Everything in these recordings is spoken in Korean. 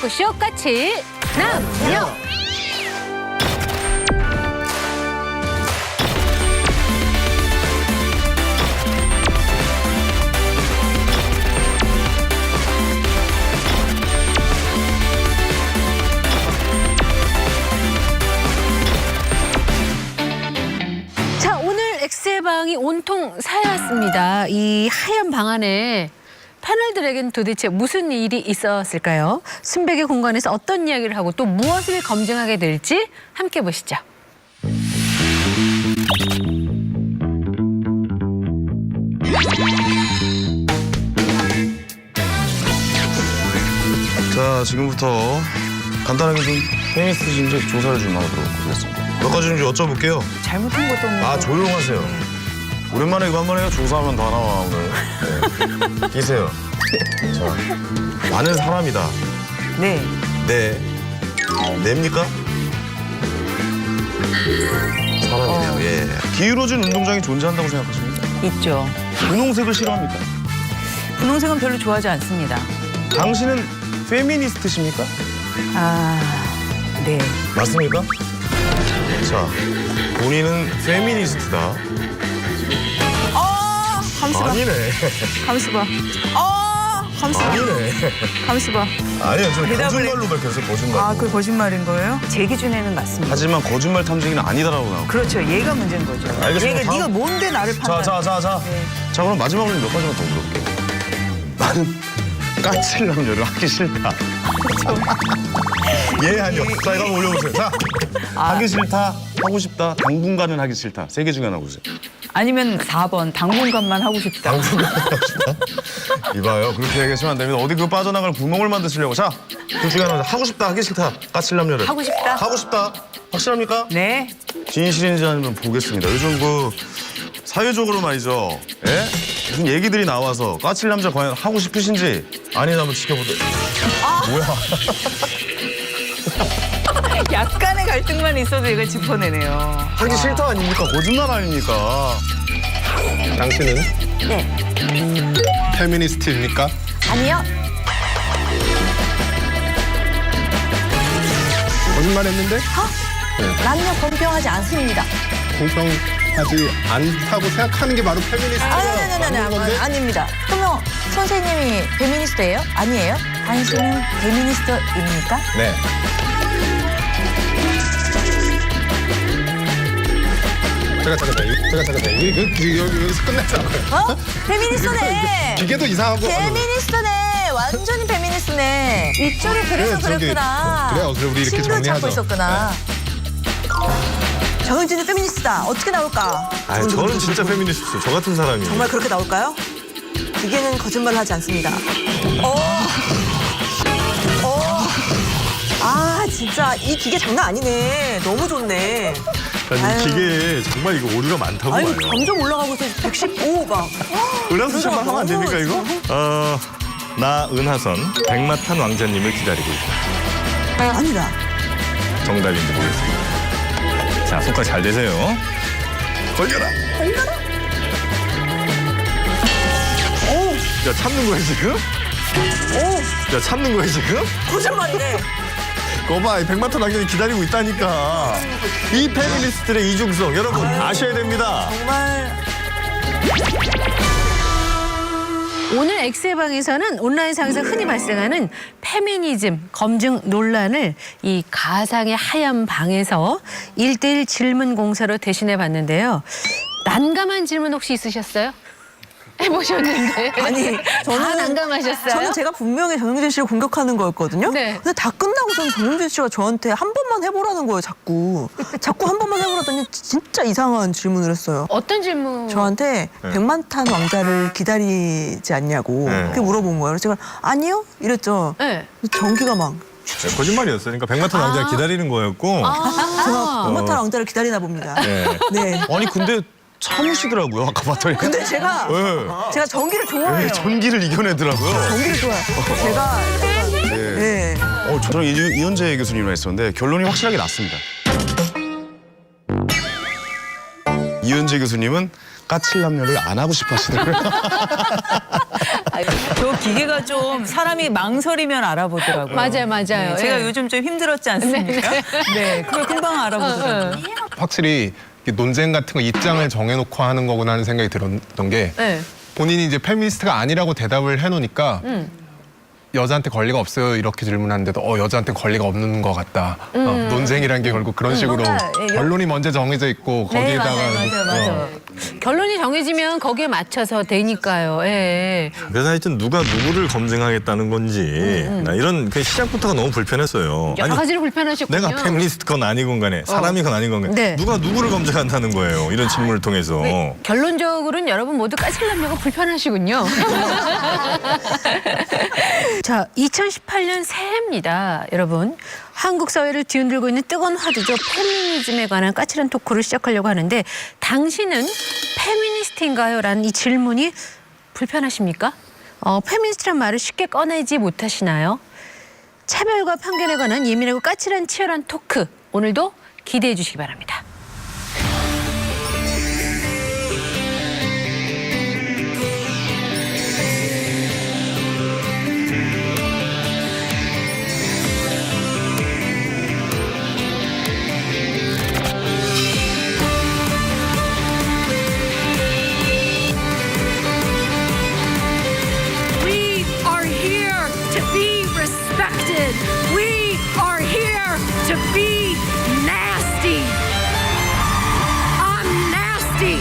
토크쇼 까칠 남녀. 자, 오늘 엑스방이 온통 사였습니다. 이 하얀 방 안에 패널들에겐 도대체 무슨 일이 있었을까요? 순백의 공간에서 어떤 이야기를 하고 또 무엇을 검증하게 될지 함께 보시죠. 자, 지금부터 간단하게 좀 페미니스트인지 조사를 좀 하도록 하겠습니다. 몇 가지 좀 여쭤볼게요. 잘못한 것도 없는 아, 조용하세요. 오랜만에 이거 한번 해요. 조사하면 다 나와, 오늘. 네. 끼세요. 자, 나는 사람이다. 네. 네. 냅니까? 사람이네요, 예. 기울어진 운동장이 존재한다고 생각하십니까? 있죠. 분홍색을 싫어합니까? 분홍색은 별로 좋아하지 않습니다. 당신은 페미니스트십니까? 아, 네. 맞습니까? 자, 본인은 페미니스트다. 감수 봐. 아니네. 감수 봐. 감수 봐. 아니네. 감수 봐. 아니요, 저 대답을 거짓말로 밝혔어요, 거짓말. 아, 그 거짓말인 거예요? 제 기준에는 맞습니다. 하지만 거짓말 탐지기는 아니다라고 나오고. 그렇죠. 얘가 문제인 거죠. 알겠습니다. 얘가 다음. 네가 뭔데 나를 판단? 자. 네. 자, 그럼 마지막으로 몇 가지만 더 물어볼게요. 나는 까칠 남녀를 하기 싫다. 예, 아니요. 자, 이거 한번 올려보세요. 자, 하기 싫다, 하고 싶다, 당분간은 하기 싫다. 세 개 중에 하나 고르세요. 아니면 4번 당분간만 하고 싶다. 당분간 하고 싶다. 이봐요, 그렇게 얘기하시면 안 됩니다. 어디 그 빠져나갈 구멍을 만드시려고. 자, 둘 중에 하나. 하고 싶다, 하기 싫다. 까칠 남녀를. 하고 싶다. 하고 싶다. 확실합니까? 네. 진실인지 아니면 보겠습니다. 요즘 그 사회적으로 말이죠. 예? 무슨 얘기들이 나와서 까칠 남자 과연 하고 싶으신지 아니면 한번 지켜보도록. 뭐야? 약간의 갈등만 있어도 얘가 짚어내네요. 하기 싫다 아닙니까? 거짓말 아닙니까? 당신은 네. 페미니스트입니까? 아니요. 거짓말했는데 남녀 공평하지 않습니다. 공평하지 않다고 생각하는 게 바로 페미니스트가 맞는 건데. 아닙니다. 그러면 선생님이 페미니스트예요? 아니에요? 당신은 페미니스트입니까? 네. 잠깐. 여기서 끝냈잖아요. 페미니스트네. 기계도 이상하고. 페미니스트네. 완전히 페미니스트네. 이쪽이 그래서 그래, 저기, 그랬구나. 그래요. 그래, 우리 이렇게 친구를 찾고 정리하죠. 있었구나. 정은진은 페미니스트다. 어떻게 나올까? 아, 저는 진짜 페미니스트. 저 같은 사람이. 정말 그렇게 나올까요? 기계는 거짓말을 하지 않습니다. 아, 진짜 이 기계 장난 아니네. 너무 좋네. 이 기계에 정말 이거 오류가 많다고 아유, 봐요. 점점 올라가고 있어. 115 막. 은하수 씨만 하면 안 됩니까, 이거? 나 은하선 백마탄 왕자님을 기다리고 있다. 아니다. 정답인지 보겠습니다. 자, 손가락 잘 대세요. 걸려라. 야, 참는 거야, 지금? 야, 참는 거야, 지금? 거짓말이네. 거봐, 이 백마탄 왕자님 기다리고 있다니까. 이 페미니스트의 이중성, 여러분 아셔야 됩니다. 정말. 오늘 엑스방에서는 온라인상에서 흔히 발생하는 페미니즘 검증 논란을 이 가상의 하얀 방에서 1대1 질문 공사로 대신해 봤는데요. 난감한 질문 혹시 있으셨어요? 해보셨는데. 아니, 다 난감하셨어요? 저는 제가 분명히 정영진 씨를 공격하는 거였거든요. 네. 근데 다 끝나고서는 정영진 씨가 저한테 한 번만 해보라는 거예요, 자꾸. 자꾸 한 번만 해보라더니 진짜 이상한 질문을 했어요. 어떤 질문? 저한테 백만탄 왕자를 기다리지 않냐고 그렇게 물어본 거예요. 그래서 제가 아니요? 이랬죠. 네. 전기가 막 네, 거짓말이었어요. 그러니까 백마탄 왕자 기다리는 거였고. 제가 백만탄 왕자를 기다리나 봅니다. 네. 네. 아니, 근데 참으시더라고요, 아까 봤더니. 근데 제가 네. 전기를 좋아해요. 전기를 이겨내더라고요. 전기를 좋아해요. 제가 약간 네. 저는 이현재 교수님이랑 했었는데 결론이 확실하게 났습니다. 이현재 교수님은 까칠 남녀를 안 하고 싶어 하시더라고요. 저 기계가 좀 사람이 망설이면 알아보더라고요. 맞아요, 맞아요. 네, 제가 예. 요즘 좀 힘들었지 않습니까? 네, 그걸 금방 알아보더라고요. 확실히 논쟁 같은 거 입장을 정해놓고 하는 거구나 하는 생각이 들었던 게 네. 본인이 이제 페미니스트가 아니라고 대답을 해놓으니까 여자한테 권리가 없어요 이렇게 질문하는데도 여자한테 권리가 없는 것 같다. 논쟁이란 게 결국 그런 식으로 뭔가, 예, 결론이 먼저 정해져 있고 네, 거기에다가 맞아요. 결론이 정해지면 거기에 맞춰서 되니까요. 예. 그래서 하여튼 누가 누구를 검증하겠다는 건지 나 이런 그 시작부터가 너무 불편했어요. 여러 가지로 불편하셨군요. 내가 페미니스트건 아니건 간에 사람이건 아니건 간에 네. 누가 누구를 검증한다는 거예요. 이런 질문을 통해서. 결론적으로는 여러분 모두 까칠남녀가 불편하시군요. 자, 2018년 새해입니다, 여러분. 한국 사회를 뒤흔들고 있는 뜨거운 화두죠. 페미니즘에 관한 까칠한 토크를 시작하려고 하는데 당신은 페미니스트인가요? 라는 이 질문이 불편하십니까? 페미니스트란 말을 쉽게 꺼내지 못하시나요? 차별과 편견에 관한 예민하고 까칠한 치열한 토크 오늘도 기대해 주시기 바랍니다. We are here to be respected. We are here to be nasty. I'm nasty.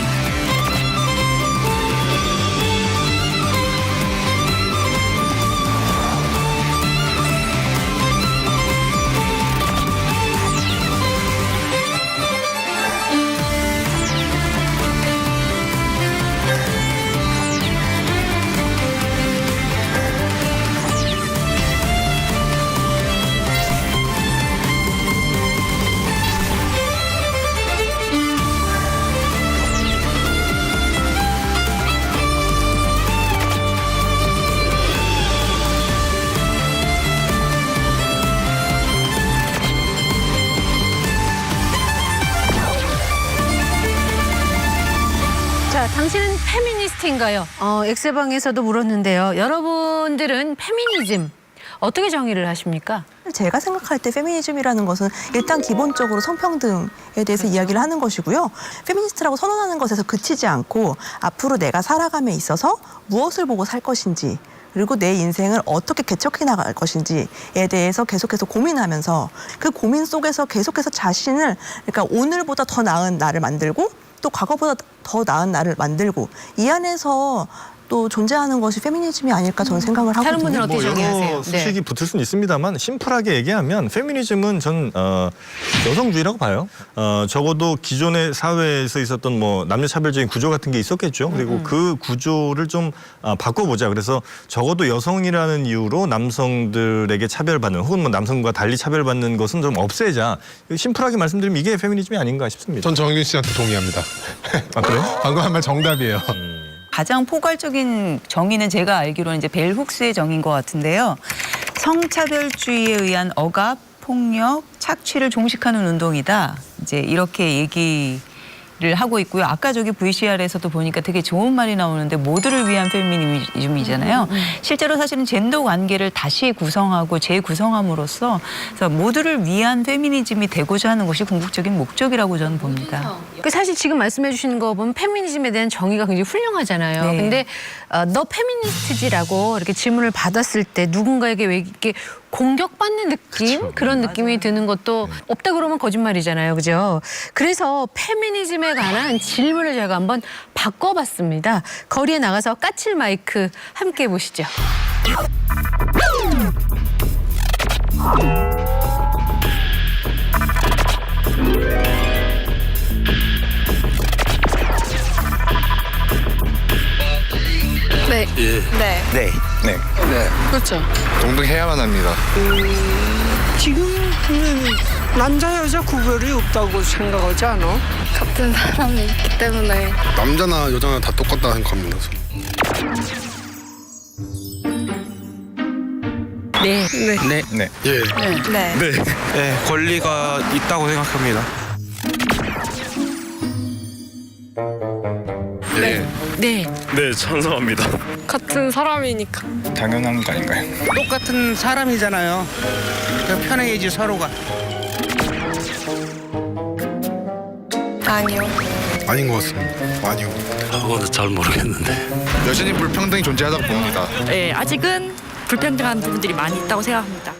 자, 당신은 페미니스트인가요? 엑스방에서도 물었는데요. 여러분들은 페미니즘 어떻게 정의를 하십니까? 제가 생각할 때 페미니즘이라는 것은 일단 기본적으로 성평등에 대해서 이야기를 하는 것이고요. 페미니스트라고 선언하는 것에서 그치지 않고 앞으로 내가 살아감에 있어서 무엇을 보고 살 것인지 그리고 내 인생을 어떻게 개척해 나갈 것인지에 대해서 계속해서 고민하면서 그 고민 속에서 계속해서 자신을 그러니까 오늘보다 더 나은 나를 만들고 또 과거보다 더 나은 나를 만들고 이 안에서 또 존재하는 것이 페미니즘이 아닐까 저는 생각을 다른 하거든요. 분들은 어떻게 정의하세요? 여러 수식이 붙을 수는 있습니다만 심플하게 얘기하면 페미니즘은 전 여성주의라고 봐요. 적어도 기존의 사회에서 있었던 뭐 남녀차별적인 구조 같은 게 있었겠죠. 그리고 그 구조를 좀 바꿔보자. 그래서 적어도 여성이라는 이유로 남성들에게 차별받는 혹은 뭐 남성과 달리 차별받는 것은 좀 없애자. 심플하게 말씀드리면 이게 페미니즘이 아닌가 싶습니다. 전 정윤 씨한테 동의합니다. 아, 그래요? 방금 한 말 정답이에요. 가장 포괄적인 정의는 제가 알기로는 이제 벨 훅스의 정의인 것 같은데요. 성차별주의에 의한 억압, 폭력, 착취를 종식하는 운동이다. 이제 이렇게 얘기를 하고 있고요. 아까 저기 VCR에서도 보니까 되게 좋은 말이 나오는데 모두를 위한 페미니즘이잖아요. 실제로 사실은 젠더 관계를 다시 구성하고 재구성함으로써 그래서 모두를 위한 페미니즘이 되고자 하는 것이 궁극적인 목적이라고 저는 봅니다. 사실 지금 말씀해 주시는 거 보면 페미니즘에 대한 정의가 굉장히 훌륭하잖아요. 네. 근데 너 페미니스트지라고 이렇게 질문을 받았을 때 누군가에게 왜 이렇게 공격받는 느낌? 그런 느낌이 드는 것도 없다 그러면 거짓말이잖아요. 그죠? 그래서 페미니즘에 관한 질문을 제가 한번 바꿔봤습니다. 거리에 나가서 까칠 마이크 함께 보시죠. 네. 네. 네. 그렇죠. 동등해야만 합니다. 지금은 남자 여자 구별이 없다고 생각하지 않아? 같은 사람이 있기 때문에. 남자나 여자나 다 똑같다 생각합니다. 네. 네. 네. 예. 네. 네. 권리가 있다고 생각합니다. 예. 네. 네, 찬성합니다. 같은 사람이니까. 당연한 거 아닌가요? 똑같은 사람이잖아요. 편해야지 서로가. 아니요. 아닌 것 같습니다. 아니요. 그거는 잘 모르겠는데. 여전히 불평등이 존재하다고 봅니다. 네, 아직은 불평등한 부분들이 많이 있다고 생각합니다.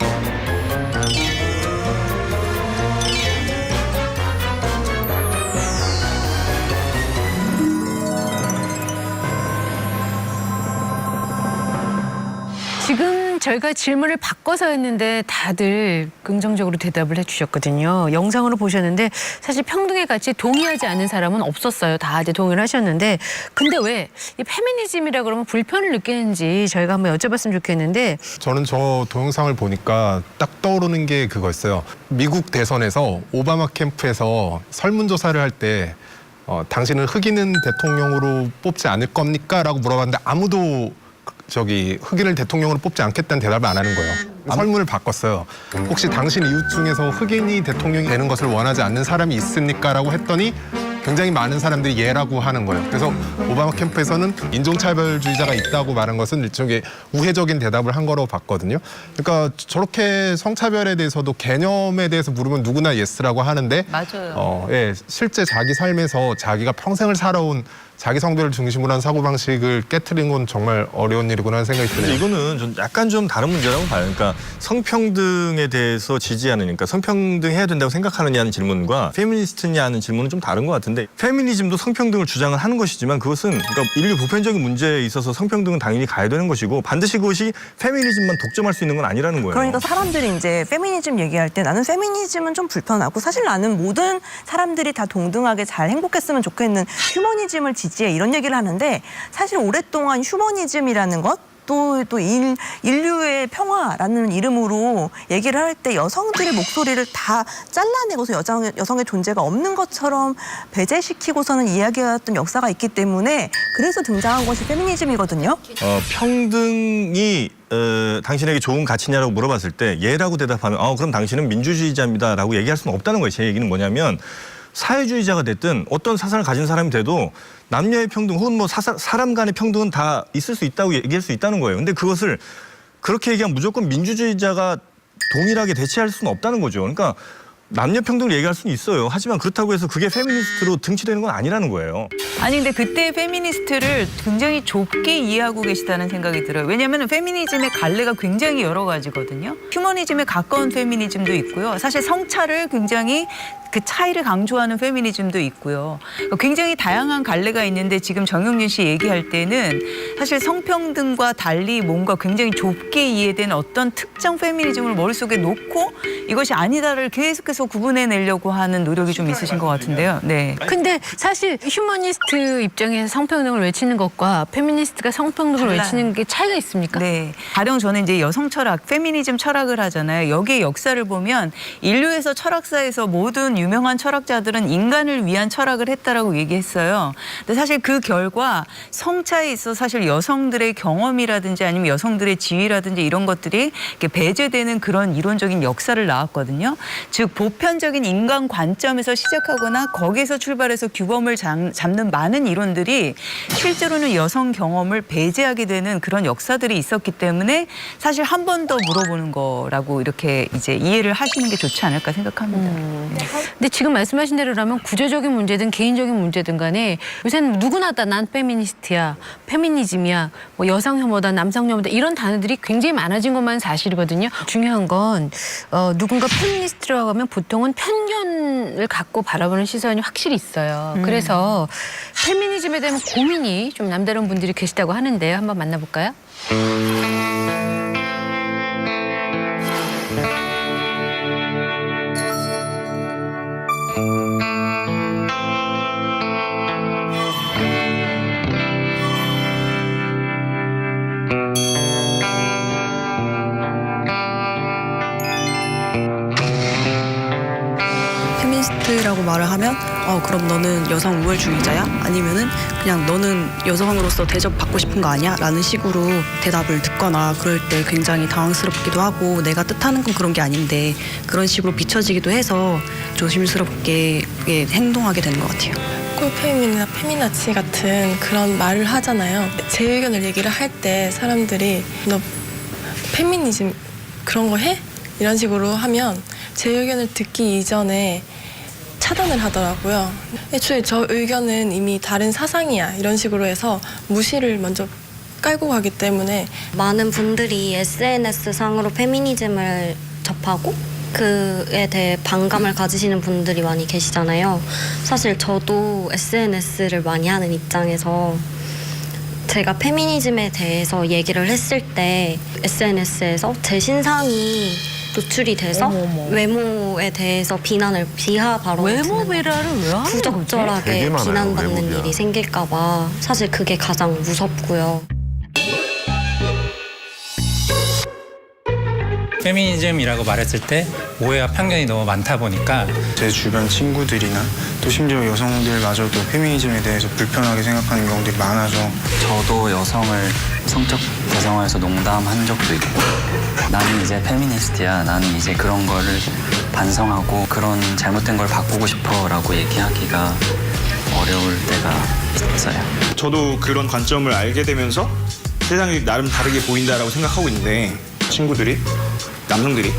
지금 저희가 질문을 바꿔서 했는데 다들 긍정적으로 대답을 해주셨거든요. 영상으로 보셨는데 사실 평등의 가치에 동의하지 않는 사람은 없었어요. 다들 동의를 하셨는데 근데 왜 이 페미니즘이라 그러면 불편을 느끼는지 저희가 한번 여쭤봤으면 좋겠는데 저는 저 동영상을 보니까 딱 떠오르는 게 그거였어요. 미국 대선에서 오바마 캠프에서 설문조사를 할 때 당신은 흑인은 대통령으로 뽑지 않을 겁니까? 라고 물어봤는데 아무도 흑인을 대통령으로 뽑지 않겠다는 대답을 안 하는 거예요. 설문을 바꿨어요. 혹시 당신 이웃 중에서 흑인이 대통령이 되는 것을 원하지 않는 사람이 있습니까? 라고 했더니 굉장히 많은 사람들이 예라고 하는 거예요. 그래서 오바마 캠프에서는 인종차별주의자가 있다고 말한 것은 일종의 우회적인 대답을 한 거로 봤거든요. 그러니까 저렇게 성차별에 대해서도 개념에 대해서 물으면 누구나 예스라고 하는데 맞아요. 예, 실제 자기 삶에서 자기가 평생을 살아온 자기 성별을 중심으로 한 사고방식을 깨트린 건 정말 어려운 일이구나 하는 생각이 근데 드네요. 이거는 좀 약간 좀 다른 문제라고 봐요. 그러니까 성평등에 대해서 지지하는, 그러니까 성평등해야 된다고 생각하느냐는 질문과 페미니스트냐는 질문은 좀 다른 것 같은데 페미니즘도 성평등을 주장을 하는 것이지만 그것은 그러니까 인류 보편적인 문제에 있어서 성평등은 당연히 가야 되는 것이고 반드시 그것이 페미니즘만 독점할 수 있는 건 아니라는 거예요. 그러니까 사람들이 이제 페미니즘 얘기할 때 나는 페미니즘은 좀 불편하고 사실 나는 모든 사람들이 다 동등하게 잘 행복했으면 좋겠는 휴머니즘을 지지해 이런 얘기를 하는데 사실 오랫동안 휴머니즘이라는 것 또 인류의 평화라는 이름으로 얘기를 할 때 여성들의 목소리를 다 잘라내고서 여성의 존재가 없는 것처럼 배제시키고서는 이야기해왔던 역사가 있기 때문에 그래서 등장한 것이 페미니즘이거든요. 평등이 당신에게 좋은 가치냐라고 물어봤을 때 예라고 대답하면 그럼 당신은 민주주의자입니다라고 얘기할 수는 없다는 거예요. 제 얘기는 뭐냐면 사회주의자가 됐든 어떤 사상을 가진 사람이 돼도 남녀의 평등 혹은 뭐 사람 간의 평등은 다 있을 수 있다고 얘기할 수 있다는 거예요. 근데 그것을 그렇게 얘기하면 무조건 민주주의자가 동일하게 대체할 수는 없다는 거죠. 그러니까 남녀 평등을 얘기할 수는 있어요. 하지만 그렇다고 해서 그게 페미니스트로 등치되는 건 아니라는 거예요. 아니 근데 그때 페미니스트를 굉장히 좁게 이해하고 계시다는 생각이 들어요. 왜냐하면 페미니즘의 갈래가 굉장히 여러 가지거든요. 휴머니즘에 가까운 페미니즘도 있고요. 사실 성차를 굉장히 그 차이를 강조하는 페미니즘도 있고요. 굉장히 다양한 갈래가 있는데 지금 정영진 씨 얘기할 때는 사실 성평등과 달리 뭔가 굉장히 좁게 이해된 어떤 특정 페미니즘을 머릿속에 놓고 이것이 아니다를 계속해서 구분해내려고 하는 노력이 좀 있으신 것 같은데요. 네. 근데 사실 휴머니스트 입장에서 성평등을 외치는 것과 페미니스트가 성평등을 달라요. 외치는 게 차이가 있습니까? 네. 가령 저는 이제 여성 철학, 페미니즘 철학을 하잖아요. 여기에 역사를 보면 인류에서 철학사에서 모든 유명한 철학자들은 인간을 위한 철학을 했다라고 얘기했어요. 근데 사실 그 결과 성차에 있어 사실 여성들의 경험이라든지 아니면 여성들의 지위라든지 이런 것들이 이렇게 배제되는 그런 이론적인 역사를 나왔거든요. 즉 보편적인 인간 관점에서 시작하거나 거기에서 출발해서 규범을 잡는 많은 이론들이 실제로는 여성 경험을 배제하게 되는 그런 역사들이 있었기 때문에 사실 한 번 더 물어보는 거라고 이렇게 이제 이해를 하시는 게 좋지 않을까 생각합니다. 네. 근데 지금 말씀하신 대로라면 구조적인 문제든 개인적인 문제든 간에 요새는 누구나 다 난 페미니스트야, 페미니즘이야, 뭐 여성 혐오다, 남성 혐오다 이런 단어들이 굉장히 많아진 것만 사실이거든요. 중요한 건 누군가 페미니스트라고 하면 보통은 편견을 갖고 바라보는 시선이 확실히 있어요. 그래서 페미니즘에 대한 고민이 좀 남다른 분들이 계시다고 하는데요. 한번 만나볼까요? 페미니스트라고 말을 하면 그럼 너는 여성 우월주의자야? 아니면은 그냥 너는 여성으로서 대접받고 싶은 거 아니야? 라는 식으로 대답을 듣거나 그럴 때 굉장히 당황스럽기도 하고 내가 뜻하는 건 그런 게 아닌데 그런 식으로 비춰지기도 해서 조심스럽게 행동하게 되는 것 같아요. 콜페미나 페미나치 같은 그런 말을 하잖아요. 제 의견을 얘기를 할 때 사람들이 너 페미니즘 그런 거 해? 이런 식으로 하면 제 의견을 듣기 이전에 차단을 하더라고요. 애초에 저 의견은 이미 다른 사상이야 이런 식으로 해서 무시를 먼저 깔고 가기 때문에 많은 분들이 SNS상으로 페미니즘을 접하고 그에 대해 반감을 가지시는 분들이 많이 계시잖아요. 사실 저도 SNS를 많이 하는 입장에서 제가 페미니즘에 대해서 얘기를 했을 때 SNS에서 제 신상이 노출이 돼서 외모에 대해서 비하 발언을 외모 비라를 왜 하는 거지? 부적절하게 되게 많아요, 비난받는 외모 비하. 일이 생길까 봐 사실 그게 가장 무섭고요. 페미니즘이라고 말했을 때 오해와 편견이 너무 많다 보니까 제 주변 친구들이나 또 심지어 여성들마저도 페미니즘에 대해서 불편하게 생각하는 경우들이 많아서 저도 여성을 성적 대상화해서 농담한 적도 있고 나는 이제 페미니스트야, 나는 이제 그런 거를 반성하고 그런 잘못된 걸 바꾸고 싶어 라고 얘기하기가 어려울 때가 있어요. 저도 그런 관점을 알게 되면서 세상이 나름 다르게 보인다라고 생각하고 있는데 친구들이, 남성들이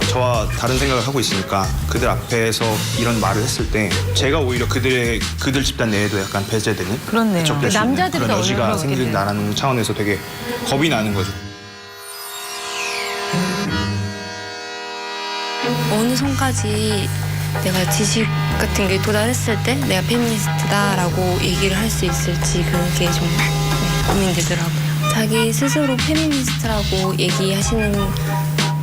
저와 다른 생각을 하고 있으니까 그들 앞에서 이런 말을 했을 때 제가 오히려 그들 집단 내에도 약간 배제되는 그렇네요. 배척될 수 있는 남자들이 그런 더 여지가 어려웠겠네요. 생긴다라는 차원에서 되게 겁이 나는 거죠. 어느 선까지 내가 지식 같은 게 도달했을 때 내가 페미니스트다라고 얘기를 할 수 있을지 그게 좀 고민되더라고요. 자기 스스로 페미니스트라고 얘기하시는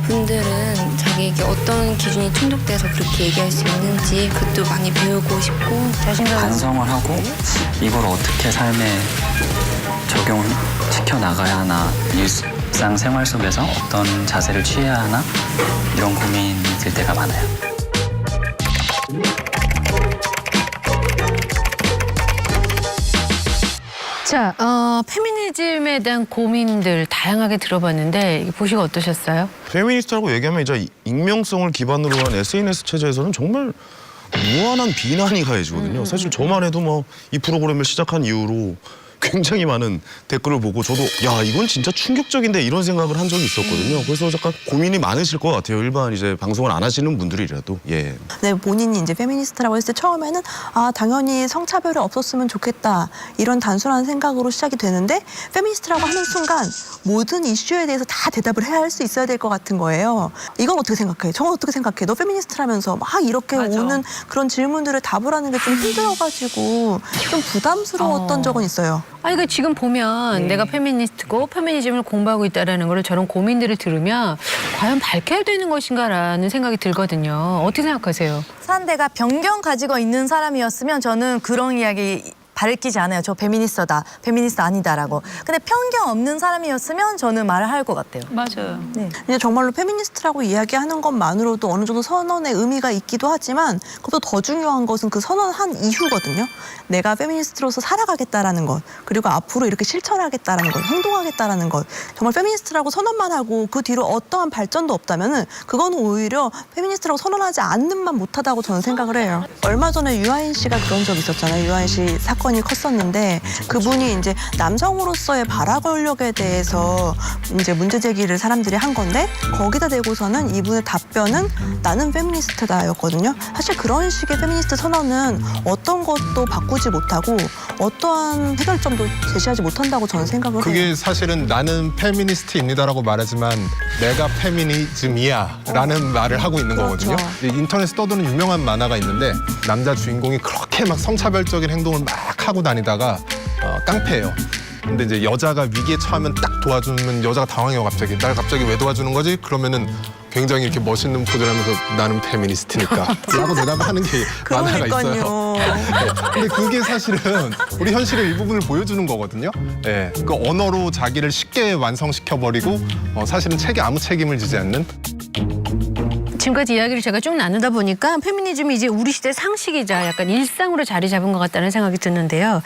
분들은 자기에게 어떤 기준이 충족돼서 그렇게 얘기할 수 있는지 그것도 많이 배우고 싶고 반성을 하고 이걸 어떻게 삶에 적용시켜 나가야 하나, 일상생활 속에서 어떤 자세를 취해야 하나 이런 고민이 들 때가 많아요. 자, 페미니즘에 대한 고민들 다양하게 들어봤는데 이게 보시고 어떠셨어요? 페미니스트라고 얘기하면 이제 익명성을 기반으로 한 SNS 체제에서는 정말 무한한 비난이 가해지거든요. 사실 저만 해도 뭐 이 프로그램을 시작한 이후로 굉장히 많은 댓글을 보고 저도 야 이건 진짜 충격적인데 이런 생각을 한 적이 있었거든요. 그래서 약간 고민이 많으실 것 같아요. 일반 이제 방송을 안 하시는 분들이라도. 예. 네, 본인이 이제 페미니스트라고 했을 때 처음에는 당연히 성차별이 없었으면 좋겠다 이런 단순한 생각으로 시작이 되는데 페미니스트라고 하는 순간 모든 이슈에 대해서 다 대답을 해야 할 수 있어야 될 것 같은 거예요. 이건 어떻게 생각해? 저건 어떻게 생각해? 너 페미니스트라면서 막 이렇게 오는 그런 질문들을 답을 하는 게 좀 힘들어가지고 좀 부담스러웠던 적은 있어요. 아니, 그 지금 보면 내가 페미니스트고 페미니즘을 공부하고 있다라는 거를 저런 고민들을 들으면 과연 밝혀야 되는 것인가라는 생각이 들거든요. 어떻게 생각하세요? 상대가 편견 가지고 있는 사람이었으면 저는 그런 이야기 밝히지 않아요. 저 페미니스트다, 페미니스트 아니다라고. 근데 편견 없는 사람이었으면 저는 말을 할 것 같아요. 맞아요. 네. 근데 정말로 페미니스트라고 이야기하는 것만으로도 어느 정도 선언의 의미가 있기도 하지만 그것도 더 중요한 것은 그 선언한 이유거든요. 내가 페미니스트로서 살아가겠다라는 것, 그리고 앞으로 이렇게 실천하겠다라는 것, 행동하겠다라는 것. 정말 페미니스트라고 선언만 하고 그 뒤로 어떠한 발전도 없다면은 그거는 오히려 페미니스트라고 선언하지 않는 만 못하다고 저는 생각을 해요. 얼마 전에 유아인 씨가 그런 적이 있었잖아요. 유아인 씨 사건이 컸었는데 그분이 이제 남성으로서의 발화 권력에 대해서 이제 문제 제기를 사람들이 한 건데 거기다 대고서는 이분의 답변은 나는 페미니스트다였거든요. 사실 그런 식의 페미니스트 선언은 어떤 것도 바꾸지 못하고 어떠한 해결점도 제시하지 못한다고 저는 생각을 해요. 그게 사실은 나는 페미니스트입니다라고 말하지만 내가 페미니즘이야 라는 말을 하고 있는 거거든요. 인터넷에 떠도는 유명한 만화가 있는데 남자 주인공이 그렇게 막 성차별적인 행동을 막 하고 다니다가 깡패예요. 근데 이제 여자가 위기에 처하면 딱 도와주면 여자가 당황해요. 갑자기 날 갑자기 왜 도와주는 거지? 그러면은 굉장히 이렇게 멋있는 포즈를 하면서 나는 페미니스트니까 라고 대답하는 게 만화가 있어요. 근데 그게 사실은 우리 현실의 일부분을 보여주는 거거든요. 예, 그 언어로 자기를 쉽게 완성시켜버리고 사실은 아무 책임을 지지 않는. 지금까지 이야기를 제가 쭉 나누다 보니까 페미니즘이 이제 우리 시대 상식이자 약간 일상으로 자리 잡은 것 같다는 생각이 드는데요.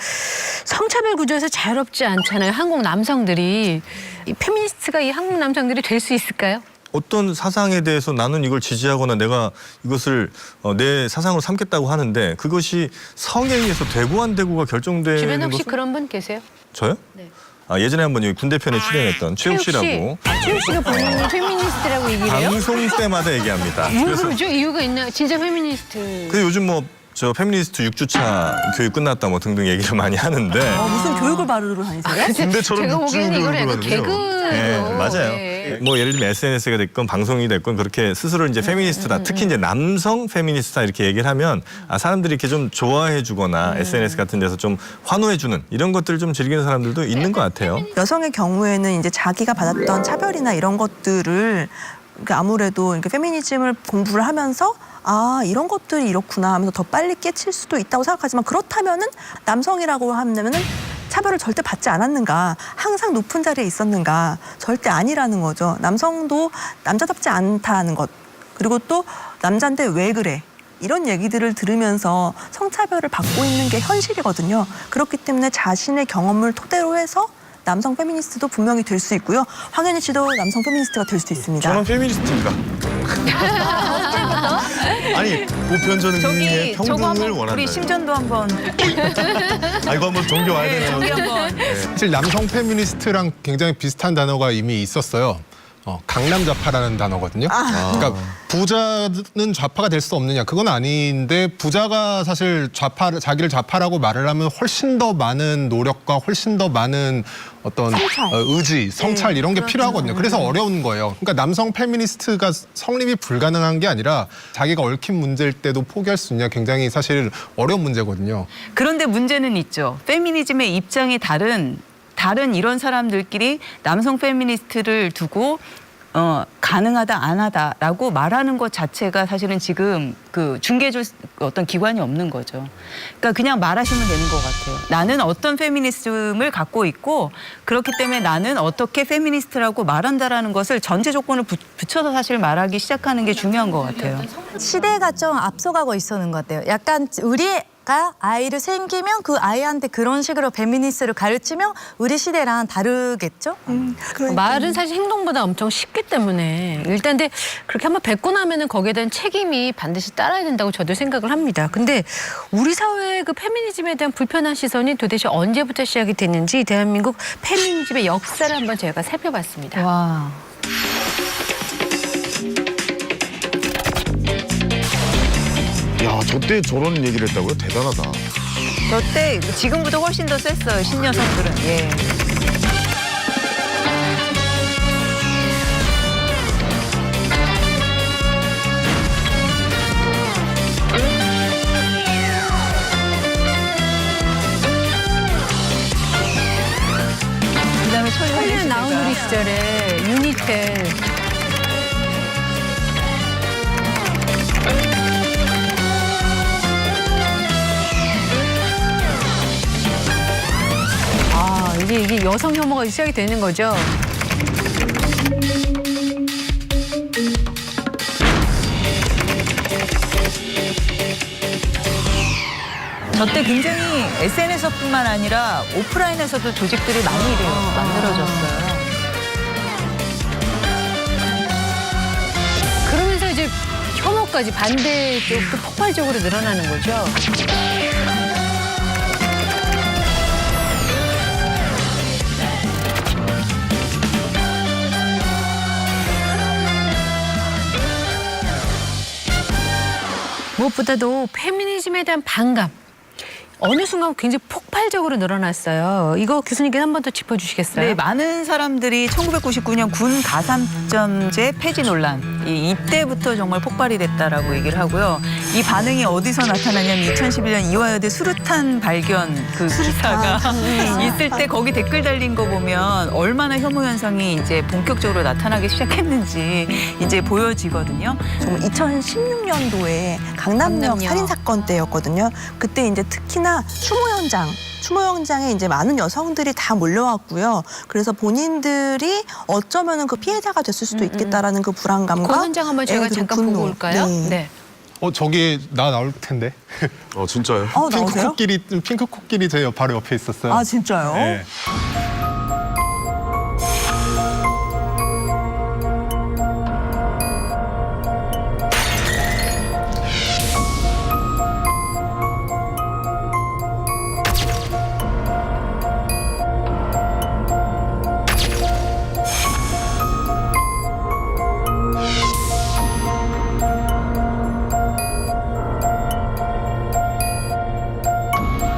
성차별 구조에서 자유롭지 않잖아요. 한국 남성들이. 이 페미니스트가 이 한국 남성들이 될 수 있을까요? 어떤 사상에 대해서 나는 이걸 지지하거나 내가 이것을 내 사상으로 삼겠다고 하는데 그것이 성에 의해서 되고 안 되고가 결정되는 주변에 혹시 것은 그런 분 계세요? 저요? 네. 예전에 한번 여기 군대편에 출연했던 최욱 씨라고 최욱 씨가 본인이 페미니스트라고 얘기를 해요? 방송 때마다 얘기합니다. 왜 그러죠? 이유가 있나요? 진짜 페미니스트. 그 요즘 뭐 저 페미니스트 6주차 교육 끝났다 뭐 등등 얘기를 많이 하는데 무슨 교육을 받으러 다니세요? 군대처럼 제가 보기에는 이거는 약간 하는군요. 개그로. 네, 맞아요. 네. 뭐 예를 들면 SNS가 됐건 방송이 됐건 그렇게 스스로 이제 페미니스트다. 특히 이제 남성 페미니스트다 이렇게 얘기를 하면 사람들이 이렇게 좀 좋아해 주거나 SNS 같은 데서 좀 환호해 주는 이런 것들을 좀 즐기는 사람들도 있는 것 같아요. 여성의 경우에는 이제 자기가 받았던 차별이나 이런 것들을 그러니까 아무래도 그러니까 페미니즘을 공부를 하면서 아 이런 것들이 이렇구나 하면서 더 빨리 깨칠 수도 있다고 생각하지만 그렇다면은 남성이라고 하면은 차별을 절대 받지 않았는가, 항상 높은 자리에 있었는가, 절대 아니라는 거죠. 남성도 남자답지 않다는 것, 그리고 또 남잔데 왜 그래, 이런 얘기들을 들으면서 성차별을 받고 있는 게 현실이거든요. 그렇기 때문에 자신의 경험을 토대로 해서 남성 페미니스트도 분명히 될 수 있고요. 황현희 씨도 남성 페미니스트가 될 수 있습니다. 저는 페미니스트입니다. 아니 보편적인 평등을 원한다. 우리 심전도 한번 이거 한번 정교 와야 되네요. 정리 한번. 사실 남성 페미니스트랑 굉장히 비슷한 단어가 이미 있었어요. 강남좌파라는 단어거든요. 그러니까 부자는 좌파가 될 수 없느냐, 그건 아닌데 부자가 사실 자기를 좌파라고 말을 하면 훨씬 더 많은 노력과 훨씬 더 많은 어떤 의지, 성찰 이런 게 필요하거든요. 그래서 어려운 거예요. 그러니까 남성 페미니스트가 성립이 불가능한 게 아니라 자기가 얽힌 문제일 때도 포기할 수 있냐, 굉장히 사실 어려운 문제거든요. 그런데 문제는 있죠. 페미니즘의 입장이 다른 이런 사람들끼리 남성 페미니스트를 두고 가능하다 안 하다라고 말하는 것 자체가 사실은 지금 그 중개줄 어떤 기관이 없는 거죠. 그러니까 그냥 말하시면 되는 것 같아요. 나는 어떤 페미니즘을 갖고 있고 그렇기 때문에 나는 어떻게 페미니스트라고 말한다라는 것을 전제 조건을 붙여서 사실 말하기 시작하는 게 중요한 것 같아요. 시대가 좀 앞서가고 있었는 것 같아요. 약간 우리가 아이를 생기면 그 아이한테 그런 식으로 페미니스트를 가르치면 우리 시대랑 다르겠죠? 말은 사실 행동보다 엄청 쉽기 때문에 일단 근데 그렇게 한번 뱉고 나면은 거기에 대한 책임이 반드시 따라야 된다고 저도 생각을 합니다. 근데 우리 사회의 그 페미니즘에 대한 불편한 시선이 도대체 언제부터 시작이 됐는지 대한민국 페미니즘의 역사를 한번 저희가 살펴봤습니다. 와. 야, 저 때 저런 얘기를 했다고요? 대단하다. 저때 지금보다 훨씬 더 셌어요. 신여성들은. 예. 그다음에 천년 나우누리 시절에 유니텔. 이게 여성 혐오가 시작이 되는 거죠. 저때 굉장히 SNS뿐만 아니라 오프라인에서도 조직들이 많이 만들어졌어요. 그러면서 이제 혐오까지 반대 쪽도 폭발적으로 늘어나는 거죠. 무엇보다도 페미니즘에 대한 반감. 어느 순간 굉장히 폭발적으로 늘어났어요. 이거 교수님께서 한 번 더 짚어주시겠어요? 네, 많은 사람들이 1999년 군 가산점제 폐지 논란 이때부터 정말 폭발이 됐다라고 얘기를 하고요. 이 반응이 어디서 나타나냐면 2011년 이화여대 수류탄 발견 그 기사가 있을 때 거기 댓글 달린 거 보면 얼마나 혐오 현상이 이제 본격적으로 나타나기 시작했는지 이제 보여지거든요. 정말 2016년도에 강남역 살인 사건 때였거든요. 그때 이제 특히나 추모 현장에 이제 많은 여성들이 다 몰려왔고요. 그래서 본인들이 어쩌면은 그 피해자가 됐을 수도 있겠다라는 그 불안감과 그 현장 한번 저희가 잠깐 분노. 보고 올까요? 네. 저기 나 나올 텐데. 진짜요? 나오세요? 핑크 코끼리 제 바로 옆에 있었어요. 아 진짜요? 네.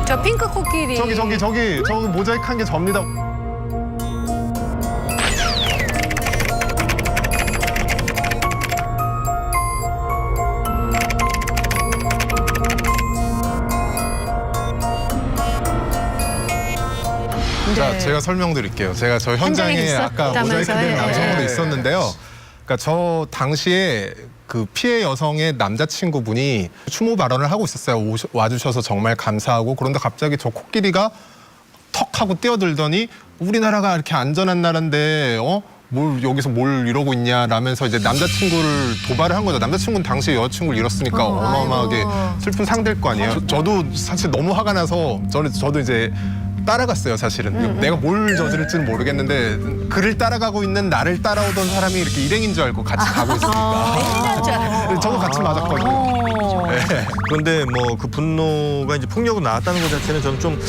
저 핑크 코끼리. 저기 모자이크한 게 접니다. 자, 제가 설명드릴게요. 제가 저 현장에 아까 모자이크된 남성으로 있었는데요. 그러니까 저 당시에 그 피해 여성의 남자친구분이 추모 발언을 하고 있었어요. 와주셔서 정말 감사하고. 그런데 갑자기 저 코끼리가 턱 하고 뛰어들더니 우리나라가 이렇게 안전한 나라인데 여기서 뭘 이러고 있냐 라면서 이제 남자친구를 도발을 한 거죠. 남자친구는 당시에 여자친구를 잃었으니까 어마어마하게 슬픈 상대일 거 아니에요. 저도 사실 너무 화가 나서 저도 이제 따라갔어요, 사실은. 내가 뭘 저지를지는 모르겠는데 그를 따라가고 있는 나를 따라오던 사람이 이렇게 일행인 줄 알고 같이 가고 있으니까. 저도 같이 맞았거든요. 네. 그런데 뭐 그 분노가 이제 폭력으로 나왔다는 것 자체는 저는 좀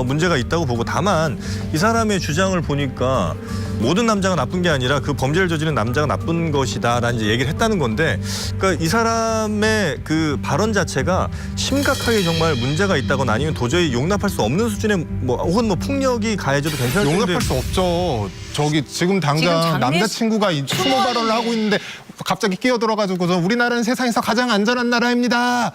문제가 있다고 보고, 다만 이 사람의 주장을 보니까 모든 남자가 나쁜 게 아니라 그 범죄를 저지른 남자가 나쁜 것이다라는 이제 얘기를 했다는 건데, 그러니까 이 사람의 그 발언 자체가 심각하게 정말 문제가 있다거나 아니면 도저히 용납할 수 없는 수준의 혹은 폭력이 가해져도 괜찮을 텐데. 용납할 수 없죠. 저기 지금 당장 남자친구가 이 추모 발언을 하고 있는데 갑자기 끼어들어가지고서 우리나라는 세상에서 가장 안전한 나라입니다.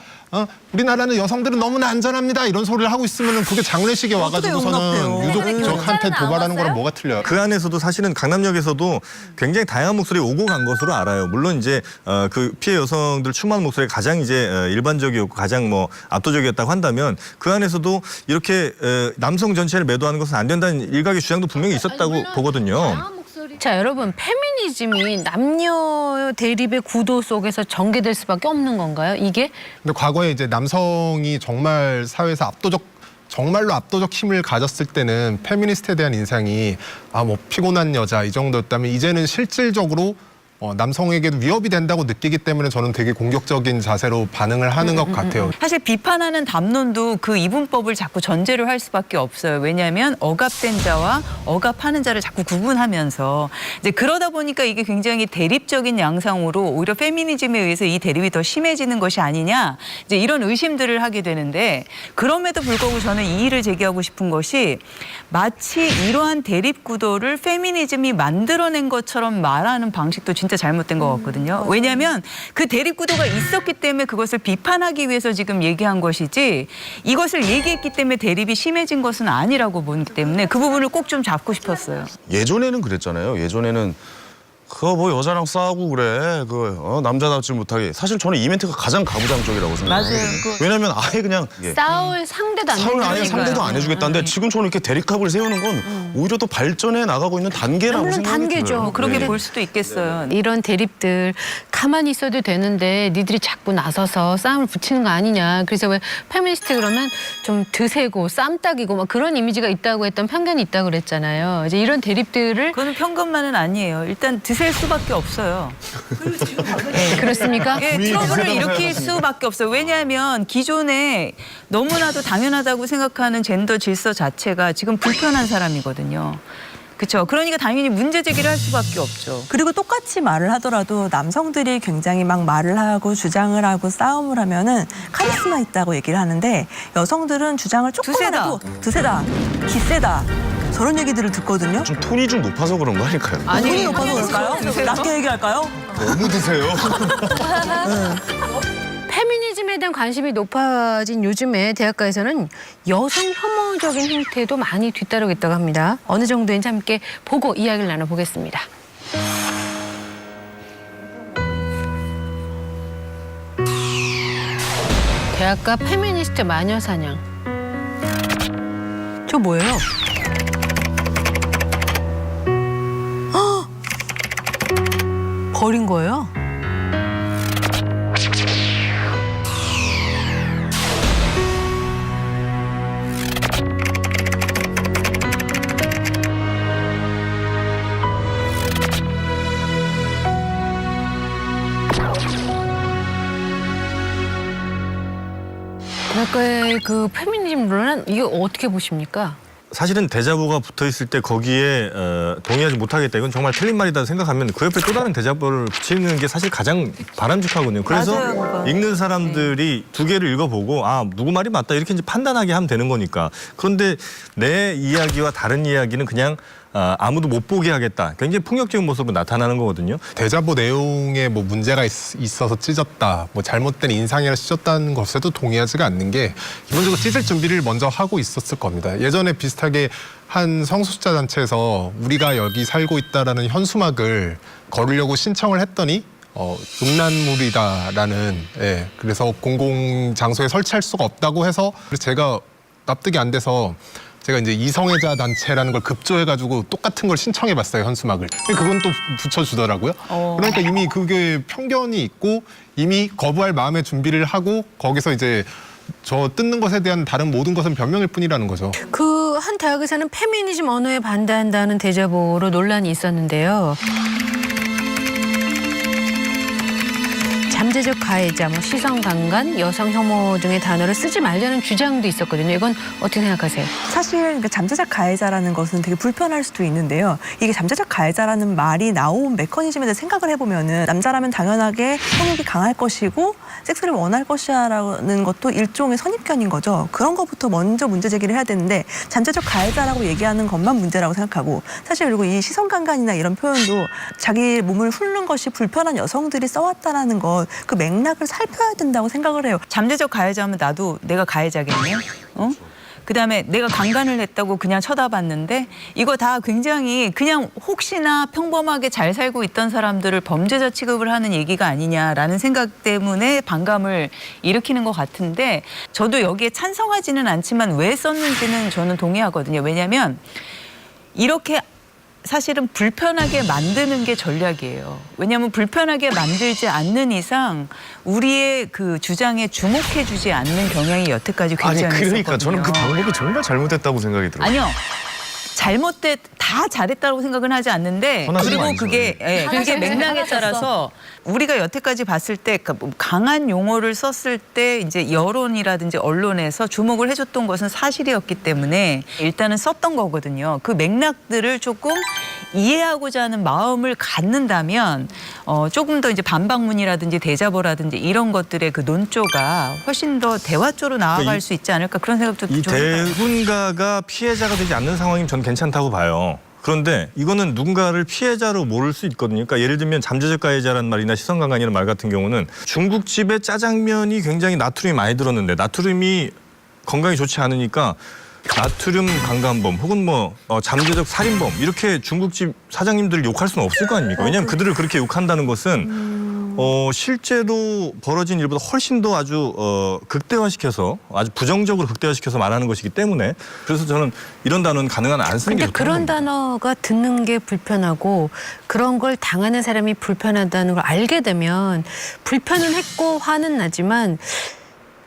우리나라는 여성들은 너무나 안전합니다. 이런 소리를 하고 있으면 그게 장례식에 와가지고서는 유족한테 도발하는 거랑 뭐가 틀려요? 그 안에서도 사실은 강남역에서도 굉장히 다양한 목소리 오고 간 것으로 알아요. 물론 이제 그 피해 여성들 추모하는 목소리가 가장 이제 일반적이었고 가장 압도적이었다고 한다면, 그 안에서도 이렇게 남성 전체를 매도하는 것은 안 된다는 일각의 주장도 분명히 있었다고 보거든요. 자, 여러분, 페미니즘이 남녀 대립의 구도 속에서 전개될 수밖에 없는 건가요, 이게? 근데 과거에 이제 남성이 정말 사회에서 정말로 압도적 힘을 가졌을 때는 페미니스트에 대한 인상이 피곤한 여자 이 정도였다면, 이제는 실질적으로 남성에게도 위협이 된다고 느끼기 때문에 저는 되게 공격적인 자세로 반응을 하는 것 같아요. 사실 비판하는 담론도 그 이분법을 자꾸 전제로 할 수밖에 없어요. 왜냐하면 억압된 자와 억압하는 자를 자꾸 구분하면서 이제 그러다 보니까 이게 굉장히 대립적인 양상으로 오히려 페미니즘에 의해서 이 대립이 더 심해지는 것이 아니냐, 이제 이런 의심들을 하게 되는데, 그럼에도 불구하고 저는 이의를 제기하고 싶은 것이 마치 이러한 대립 구도를 페미니즘이 만들어낸 것처럼 말하는 방식도 진짜 잘못된 것 같거든요. 왜냐하면 그 대립 구도가 있었기 때문에 그것을 비판하기 위해서 지금 얘기한 것이지, 이것을 얘기했기 때문에 대립이 심해진 것은 아니라고 보기 때문에 그 부분을 꼭 좀 잡고 싶었어요. 예전에는 그랬잖아요. 예전에는 그거 여자랑 싸우고 그래. 남자답지 못하게. 사실 저는 이 멘트가 가장 가부장적이라고 생각해요. 맞아요. 왜냐면 아예 그냥 싸울 상대도 안 싸울 아예 해주니까요. 상대도 안 해주겠다는데 지금 저는 이렇게 대립각을 세우는 건 오히려 더 발전해 나가고 있는 단계라고 물론 생각이 단계죠. 들어요. 그렇게 네. 볼 수도 있겠어요. 이런 대립들 가만히 있어도 되는데 니들이 자꾸 나서서 싸움을 붙이는 거 아니냐. 그래서 왜 페미니스트 그러면 좀 드세고 쌈딱이고 그런 이미지가 있다고 했던 편견이 있다고 그랬잖아요. 이제 이런 대립들을 그거는 편견만은 아니에요. 일단 드셀 수밖에 없어요. 네, 그렇습니까? 예, 트러블을 일으킬 수밖에 없어요. 왜냐하면 기존에 너무나도 당연하다고 생각하는 젠더 질서 자체가 지금 불편한 사람이거든요. 그렇죠. 그러니까 당연히 문제 제기를 할 수밖에 없죠. 그리고 똑같이 말을 하더라도 남성들이 굉장히 막 말을 하고 주장을 하고 싸움을 하면은 카리스마 있다고 얘기를 하는데, 여성들은 주장을 조금만 해도 드세다, 기세다, 저런 얘기들을 듣거든요. 좀 톤이 좀 높아서 그런 거 아닐까요? 톤이 높아서 그럴까요? 낮게 얘기할까요? 너무 드세요. 페미니즘에 대한 관심이 높아진 요즘에 대학가에서는 여성 혐오적인 행태도 많이 뒤따르고 있다고 합니다. 어느 정도인지 함께 보고 이야기를 나눠보겠습니다. 대학가 페미니스트 마녀사냥. 저 뭐예요? 버린 거예요? 대학가의 그 페미니즘 론은 이거 어떻게 보십니까? 사실은 데자보가 붙어 있을 때 거기에 동의하지 못하겠다. 이건 정말 틀린 말이다 생각하면 그 옆에 또 다른 데자보를 붙이는 게 사실 가장 바람직하거든요. 그래서 맞아요, 읽는 사람들이 두 개를 읽어보고 아 누구 말이 맞다 이렇게 이제 판단하게 하면 되는 거니까. 그런데 내 이야기와 다른 이야기는 그냥 아무도 못 보게 하겠다. 굉장히 폭력적인 모습으로 나타나는 거거든요. 데자보 내용에 뭐 문제가 있어서 찢었다, 뭐 잘못된 인상이라 찢었다는 것에도 동의하지가 않는 게 기본적으로 찢을 준비를 먼저 하고 있었을 겁니다. 예전에 비슷하게 한 성소수자 단체에서 우리가 여기 살고 있다라는 현수막을 걸으려고 신청을 했더니 음란물이다라는 그래서 공공 장소에 설치할 수가 없다고 해서 제가 납득이 안 돼서 제가 이제 이성애자 단체라는 걸 급조해가지고 똑같은 걸 신청해봤어요, 현수막을. 그건 또 붙여주더라고요. 그러니까 이미 그게 편견이 있고 이미 거부할 마음의 준비를 하고 거기서 이제 저 뜯는 것에 대한 다른 모든 것은 변명일 뿐이라는 거죠. 그 한 대학에서는 페미니즘 언어에 반대한다는 대자보로 논란이 있었는데요. 잠재적 가해자, 뭐 시선 강간, 여성 혐오 등의 단어를 쓰지 말자는 주장도 있었거든요. 이건 어떻게 생각하세요? 사실 잠재적 가해자라는 것은 되게 불편할 수도 있는데요. 이게 잠재적 가해자라는 말이 나온 메커니즘에 대해 생각을 해보면은 남자라면 당연하게 성욕이 강할 것이고 섹스를 원할 것이라는 것도 일종의 선입견인 거죠. 그런 것부터 먼저 문제 제기를 해야 되는데 잠재적 가해자라고 얘기하는 것만 문제라고 생각하고 사실 그리고 이 시선강간이나 이런 표현도 자기 몸을 훑는 것이 불편한 여성들이 써왔다라는 것 그 맥락을 살펴야 된다고 생각을 해요. 잠재적 가해자면 나도 내가 가해자겠네. 그다음에 내가 강간을 했다고 그냥 쳐다봤는데 이거 다 굉장히 그냥 혹시나 평범하게 잘 살고 있던 사람들을 범죄자 취급을 하는 얘기가 아니냐라는 생각 때문에 반감을 일으키는 것 같은데 저도 여기에 찬성하지는 않지만 왜 썼는지는 저는 동의하거든요. 왜냐하면 이렇게 사실은 불편하게 만드는 게 전략이에요. 왜냐하면 불편하게 만들지 않는 이상 우리의 그 주장에 주목해주지 않는 경향이 여태까지 굉장히 아니 그러니까 있었거든요. 저는 그 방법이 정말 잘못됐다고 생각이 들어요. 아니요. 다 잘했다고 생각은 하지 않는데 그리고 아니죠. 그게 맥락에 따라서 우리가 여태까지 봤을 때 강한 용어를 썼을 때 이제 여론이라든지 언론에서 주목을 해줬던 것은 사실이었기 때문에 일단은 썼던 거거든요. 그 맥락들을 조금 이해하고자 하는 마음을 갖는다면 조금 더 이제 반박문이라든지 대자보라든지 이런 것들의 그 논조가 훨씬 더 대화조로 나아갈 수 있지 않을까 그런 생각도 이 좀 해봐요. 대군가가 피해자가 되지 않는 상황이면 전 괜찮다고 봐요. 그런데 이거는 누군가를 피해자로 모를 수 있거든요. 그러니까 예를 들면 잠재적 가해자라는 말이나 시선강간이라는 말 같은 경우는 중국집에 짜장면이 굉장히 나트륨이 많이 들었는데 나트륨이 건강에 좋지 않으니까 나트륨 강간범 혹은 뭐 잠재적 살인범 이렇게 중국집 사장님들을 욕할 수는 없을 거 아닙니까? 왜냐하면 그들을 그렇게 욕한다는 것은 실제로 벌어진 일보다 훨씬 더 아주 극대화시켜서 아주 부정적으로 극대화시켜서 말하는 것이기 때문에 그래서 저는 이런 단어는 가능한 안 쓰는 게 근데 좋다는 그런 겁니다. 단어가 듣는 게 불편하고 그런 걸 당하는 사람이 불편하다는 걸 알게 되면 불편은 했고 화는 나지만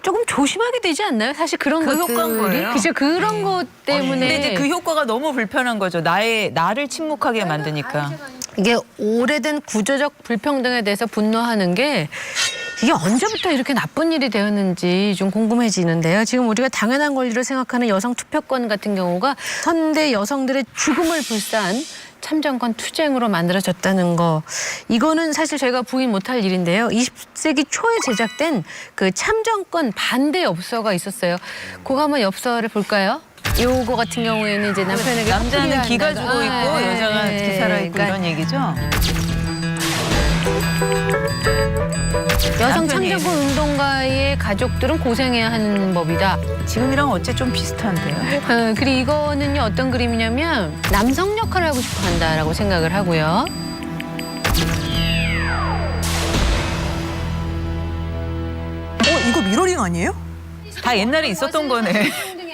조금 조심하게 되지 않나요? 사실 그런 그 것들이. 효과인 거예요. 그죠? 그런 것 때문에. 근데 이제 그 효과가 너무 불편한 거죠. 나를 침묵하게 만드니까. 이게 오래된 구조적 불평등에 대해서 분노하는 게 이게 언제부터 이렇게 나쁜 일이 되었는지 좀 궁금해지는데요. 지금 우리가 당연한 권리로 생각하는 여성 투표권 같은 경우가 현대 여성들의 죽음을 불사한 참정권 투쟁으로 만들어졌다는 거. 이거는 사실 저희가 부인 못할 일인데요. 20세기 초에 제작된 그 참정권 반대 엽서가 있었어요. 그거 한번 엽서를 볼까요? 요거 같은 경우에는 이제 남편에게 남자는 기가 주고 있고 여자가 네. 기사라 있고 이런 얘기죠. 여성 남편이. 참정권 운동가의 가족들은 고생해야 하는 법이다. 지금이랑 어째 좀 비슷한데요. 그리고 이거는요 어떤 그림이냐면 남성 역할을 하고 싶어 한다라고 생각을 하고요. 이거 미러링 아니에요? 다 옛날에 있었던 거네.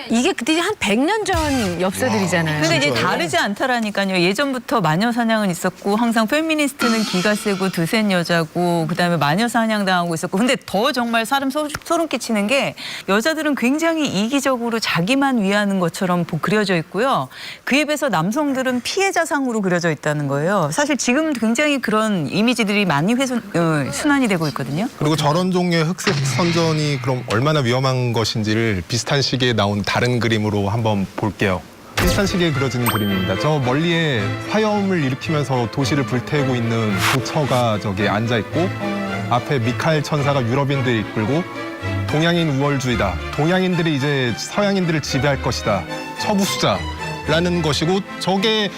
이게 그때 한 100년 전 엽서들이잖아요. 근데 이제 다르지 않다라니까요. 예전부터 마녀 사냥은 있었고 항상 페미니스트는 기가 세고 드센 여자고 그다음에 마녀 사냥 당하고 있었고 근데 더 정말 사람 소름 끼치는 게 여자들은 굉장히 이기적으로 자기만 위하는 것처럼 그려져 있고요. 그에 비해서 남성들은 피해자상으로 그려져 있다는 거예요. 사실 지금 굉장히 그런 이미지들이 많이 순환이 되고 있거든요. 그리고 저런 종류의 흑색 선전이 그럼 얼마나 위험한 것인지를 비슷한 시기에 나온 다른 그림으로 한번 볼게요. 비슷한 시기에 그려지는 그림입니다. 저 멀리에 화염을 일으키면서 도시를 불태우고 있는 도처가 저기 앉아 있고 앞에 미카엘 천사가 유럽인들을 이끌고 동양인 우월주의다. 동양인들이 이제 서양인들을 지배할 것이다. 처부수자라는 것이고 저게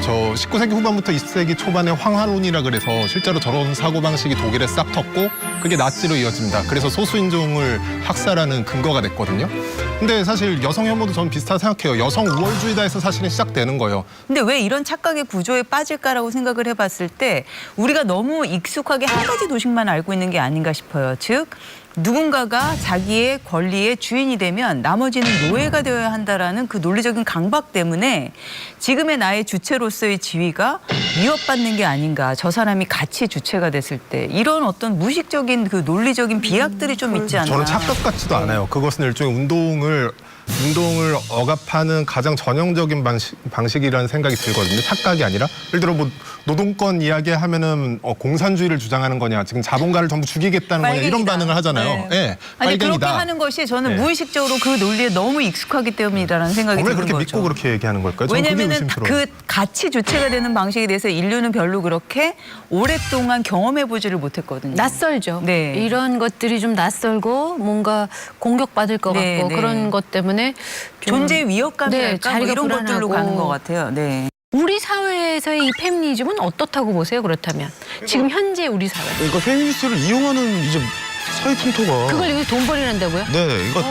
저 19세기 후반부터 20세기 초반의 황하론이라 그래서 실제로 저런 사고방식이 독일에 싹 텄고 그게 나치로 이어집니다. 그래서 소수인종을 학살하는 근거가 됐거든요. 근데 사실 여성 혐오도 저는 비슷하다 생각해요. 여성 우월주의다에서 사실은 시작되는 거예요. 근데 왜 이런 착각의 구조에 빠질까라고 생각을 해봤을 때 우리가 너무 익숙하게 한 가지 도식만 알고 있는 게 아닌가 싶어요. 즉 누군가가 자기의 권리의 주인이 되면 나머지는 노예가 되어야 한다라는 그 논리적인 강박 때문에 지금의 나의 주체로서의 지위가 위협받는 게 아닌가. 저 사람이 같이 주체가 됐을 때 이런 어떤 무의식적인 그 논리적인 비약들이 좀 있지 않나. 저는 착각 같지도 않아요. 그것은 일종의 운동을 억압하는 가장 전형적인 방식이라는 생각이 들거든요. 착각이 아니라 예를 들어 뭐 노동권 이야기하면은 공산주의를 주장하는 거냐, 지금 자본가를 전부 죽이겠다는 거냐 이런 반응을 하잖아요. 네. 네, 아니 빨갱이다. 그렇게 하는 것이 저는 네. 무의식적으로 그 논리에 너무 익숙하기 때문이라는 생각이 왜 드는 그렇게 거죠. 믿고 그렇게 얘기하는 걸까요? 저는 그게 왜냐면은 의심스러워요. 그 같이 주체가 되는 방식에 대해서 인류는 별로 그렇게 오랫동안 경험해보지를 못했거든요. 낯설죠. 네. 이런 것들이 좀 낯설고 뭔가 공격받을 것 네, 같고 네. 그런 것 때문에 좀 존재의 위협감이랄까 뭐 자리가 이런 불안하고. 것들로 가는 것 같아요. 네. 우리 사회에서의 이 페미니즘은 어떻다고 보세요? 그렇다면 지금 현재 우리 사회 그러니까 페미니스트를 이용하는 이제 사회 풍토가 그걸 이거 돈벌이 한다고요? 네, 이거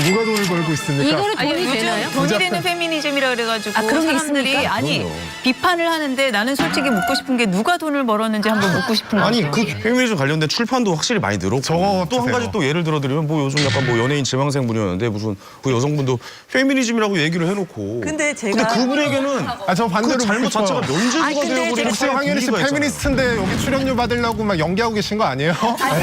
누가 돈을 벌고 있습니까? 이거를 아니, 돈이 요즘 되나요? 돈이 되는 페미니즘이라 그래가지고 아, 그런 게 사람들이 있습니까? 아니 그럼요. 비판을 하는데 나는 솔직히 묻고 싶은 게 누가 돈을 벌었는지 한번 묻고 싶은 아니 거죠. 그 페미니즘 관련된 출판도 확실히 많이 늘었고 저거 또 한 보세요. 가지 또 예를 들어드리면 뭐 요즘 약간 뭐 연예인 지망생 분이었는데 무슨 그 여성분도 페미니즘이라고 얘기를 해놓고 근데 제가- 그분에게는 저 반대로 그 잘못 묻고 자체가 싶어요. 면죄부가 근데 되어버리는 혹시 황현희 씨 분위기가 있잖아요. 페미니스트인데 여기 출연료 받으려고 막 연기하고 계신 거 아니에요?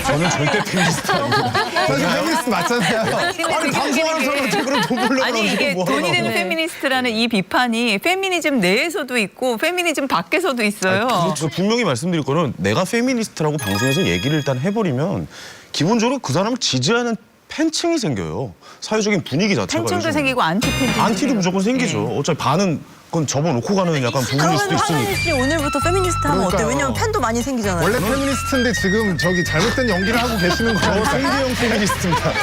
저는 절대 페미니스트 아닙니다. 사실 페미니스트 맞잖아요. 아니 방송하는 사람한테 그런 돈 벌려고 아니 이게 뭐 돈이 되는 하려고. 페미니스트라는 이 비판이 페미니즘 내에서도 있고 페미니즘 밖에서도 있어요. 그렇죠. 분명히 말씀드릴 거는 내가 페미니스트라고 방송에서 얘기를 일단 해버리면 기본적으로 그 사람을 지지하는 팬층이 생겨요. 사회적인 분위기 자체가. 팬층도 요즘. 생기고 안티 팬층도 안티도 무조건 생기죠. 어차피 반은 그건 접어놓고 가는 약간 부분일 수도 그러면 있으니까. 황현희 씨 오늘부터 페미니스트 하면 어때요? 그러니까요. 왜냐면 팬도 많이 생기잖아요. 원래 페미니스트인데 지금 저기 잘못된 연기를 하고 계시는 거예요. 생계형 페미니스트입니다.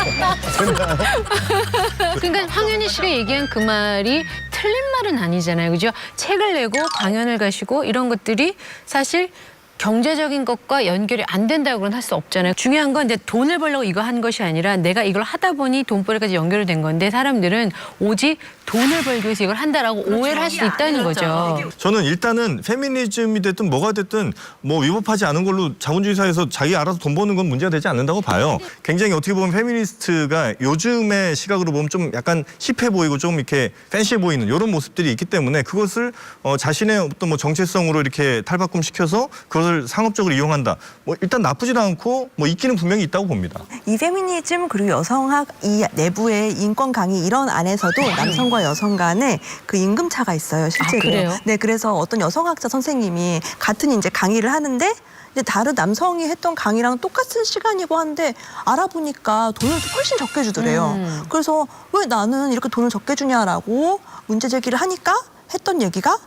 그러니까 황현희 씨가 얘기한 그 말이 틀린 말은 아니잖아요. 그죠? 책을 내고 강연을 가시고 이런 것들이 사실 경제적인 것과 연결이 안 된다고는 할 수 없잖아요. 중요한 건 이제 돈을 벌려고 이거 한 것이 아니라 내가 이걸 하다 보니 돈벌이까지 연결이 된 건데 사람들은 오직 돈을 벌기 위해서 이걸 한다라고 오해를 할 수 있다는 거죠. 저는 일단은 페미니즘이 됐든 뭐가 됐든 뭐 위법하지 않은 걸로 자본주의 사회에서 자기 알아서 돈 버는 건 문제가 되지 않는다고 봐요. 굉장히 어떻게 보면 페미니스트가 요즘의 시각으로 보면 좀 약간 힙해 보이고 좀 이렇게 팬시해 보이는 이런 모습들이 있기 때문에 그것을 자신의 어떤 뭐 정체성으로 이렇게 탈바꿈시켜서 그것을 상업적으로 이용한다. 뭐 일단 나쁘지도 않고 뭐 있기는 분명히 있다고 봅니다. 이 페미니즘 그리고 여성학 이 내부의 인권 강의 이런 안에서도 남성과 여성 간의 그 임금차가 있어요, 실제로. 아, 그래요? 네, 그래서 어떤 여성학자 선생님이 같은 이제 강의를 하는데 근데 다른 남성이 했던 강의랑 똑같은 시간이고 한데 알아보니까 돈을 훨씬 적게 주더래요. 그래서 왜 나는 이렇게 돈을 적게 주냐라고 문제 제기를 하니까 했던 얘기가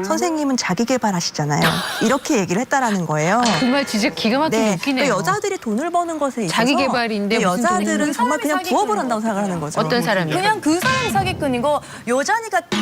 선생님은 자기 개발하시잖아요. 이렇게 얘기를 했다라는 거예요. 그 말 진짜 기가 막히게 네, 웃기네요. 그러니까 여자들이 돈을 버는 것에 있어서 자기 개발인데 무슨 여자들은 돈이 정말 그냥 부업을 한다고 생각하는 거죠. 어떤 사람이? 그냥 그 사람이 사기꾼이고 여자니까 또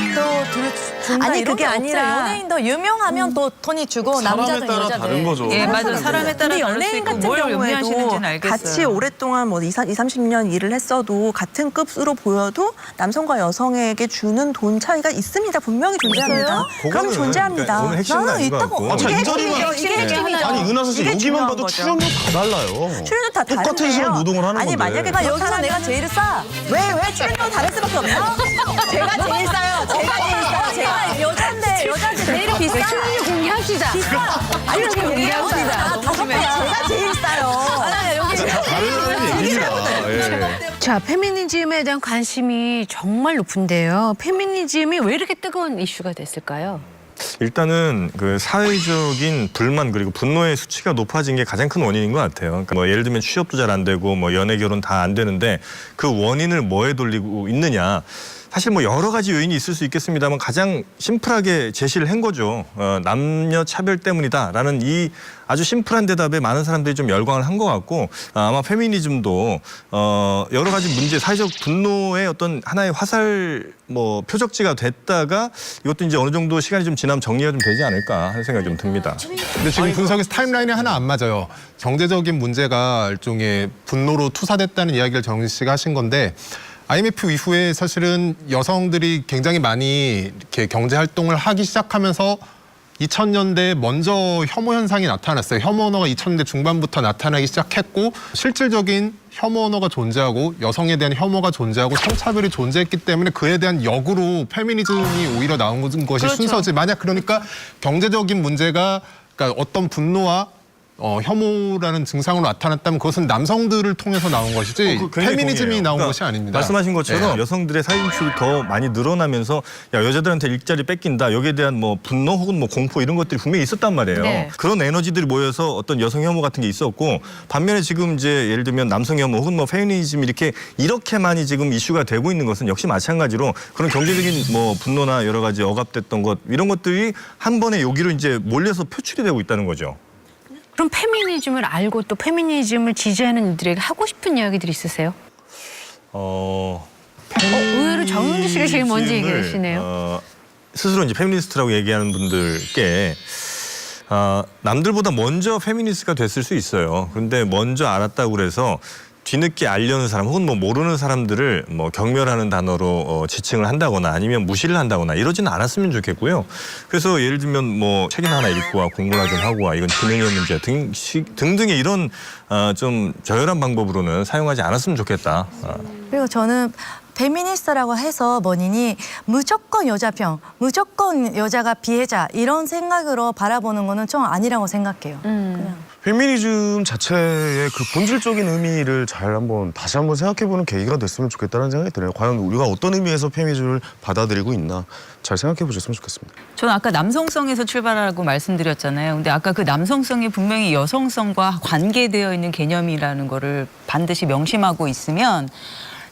준다 아니, 이런 그게 게 아니라 없어요. 연예인도 유명하면 또 돈이 주고 사람에 남자든 따라 여자든. 다른 거죠. 예, 맞아. 사람에 따라 근데 다를 수 연예인 있고 같은 뭘 경우에도 의미하시는지는 알겠어요. 같이 오랫동안 뭐 30년 일을 했어도 같은 급수로 보여도 남성과 여성에게 주는 돈 차이가 있습니다. 분명히 존재합니다. 그럼 그거는 존재합니다. 그러니까 오늘 핵심은 나는 아닌 것 있다고. 같고. 아, 자, 이게 이 자리만 핵심이에요. 이게 핵심이죠. 아니 은하선 씨 이게 여기만 중요한 봐도 거죠. 출연료 다 달라요. 출연료 다 똑같은 다른데요. 시간 노동을 하는 아니 건데. 만약에 나 그 여기서 사람이 내가 제일 싸. 왜 출연료 다를 수밖에 없나? 제가 제일 싸요. 제가 제일 싸요. 제가 여자한테 제일 비싸. 출연료 공개합시다. 아니 출연료 공개합시다. 다섯 배 제가 제일 싸요. 아니 여기 다른 얘기입니다. 예. 자, 페미니즘에 대한 관심이 정말 높은데요. 페미니즘이 왜 이렇게 뜨거운 이슈가 됐을까요? 일단은 그 사회적인 불만 그리고 분노의 수치가 높아진 게 가장 큰 원인인 것 같아요. 그러니까 뭐 예를 들면 취업도 잘 안 되고 뭐 연애 결혼 다 안 되는데 그 원인을 뭐에 돌리고 있느냐? 사실 뭐 여러 가지 요인이 있을 수 있겠습니다만 가장 심플하게 제시를 한 거죠. 남녀 차별 때문이다라는 이 아주 심플한 대답에 많은 사람들이 좀 열광을 한 것 같고 아마 페미니즘도 여러 가지 문제, 사회적 분노의 어떤 하나의 화살 뭐 표적지가 됐다가 이것도 이제 어느 정도 시간이 좀 지나면 정리가 좀 되지 않을까 하는 생각이 좀 듭니다. 근데 지금 분석에서 타임라인이 하나 안 맞아요. 경제적인 문제가 일종의 분노로 투사됐다는 이야기를 정진 씨가 하신 건데 IMF 이후에 사실은 여성들이 굉장히 많이 이렇게 경제 활동을 하기 시작하면서 2000년대에 먼저 혐오 현상이 나타났어요. 혐오 언어가 2000년대 중반부터 나타나기 시작했고 실질적인 혐오 언어가 존재하고 여성에 대한 혐오가 존재하고 성차별이 존재했기 때문에 그에 대한 역으로 페미니즘이 오히려 나온 것이 그렇죠. 순서지. 만약 그러니까 경제적인 문제가 그러니까 어떤 분노와 혐오라는 증상으로 나타났다면 그것은 남성들을 통해서 나온 것이지 페미니즘이 나온 것이 아닙니다. 말씀하신 것처럼 네. 여성들의 사회 진출이 더 많이 늘어나면서 야, 여자들한테 일자리 뺏긴다. 여기에 대한 뭐 분노 혹은 뭐 공포 이런 것들이 분명히 있었단 말이에요. 네. 그런 에너지들이 모여서 어떤 여성 혐오 같은 게 있었고 반면에 지금 이제 예를 들면 남성 혐오 혹은 뭐 페미니즘 이렇게 많이 지금 이슈가 되고 있는 것은 역시 마찬가지로 그런 경제적인 뭐 분노나 여러 가지 억압됐던 것 이런 것들이 한 번에 여기로 이제 몰려서 표출이 되고 있다는 거죠. 그럼 페미니즘을 알고 또 페미니즘을 지지하는 이들에게 하고 싶은 이야기들이 있으세요? 의외로 정윤주 씨가 제일 먼저 얘기하시네요. 스스로 이제 페미니스트라고 얘기하는 분들께 남들보다 먼저 페미니스트가 됐을 수 있어요. 그런데 먼저 알았다고 그래서 뒤늦게 알려는 사람 혹은 뭐 모르는 사람들을 뭐 경멸하는 단어로 지칭을 한다거나 아니면 무시를 한다거나 이러지는 않았으면 좋겠고요. 그래서 예를 들면 뭐 책이나 하나 읽고 와 공부나 좀 하고 와 이건 지능의 문제 등등의 이런 좀 저열한 방법으로는 사용하지 않았으면 좋겠다. 그리고 저는 페미니스트라고 해서 본인이 무조건 여자편, 무조건 여자가 피해자 이런 생각으로 바라보는 거는 좀 아니라고 생각해요. 그냥. 페미니즘 자체의 그 본질적인 의미를 다시 한번 생각해보는 계기가 됐으면 좋겠다는 생각이 드네요. 과연 우리가 어떤 의미에서 페미니즘을 받아들이고 있나 잘 생각해 보셨으면 좋겠습니다. 저는 아까 남성성에서 출발하라고 말씀드렸잖아요. 근데 아까 그 남성성이 분명히 여성성과 관계되어 있는 개념이라는 거를 반드시 명심하고 있으면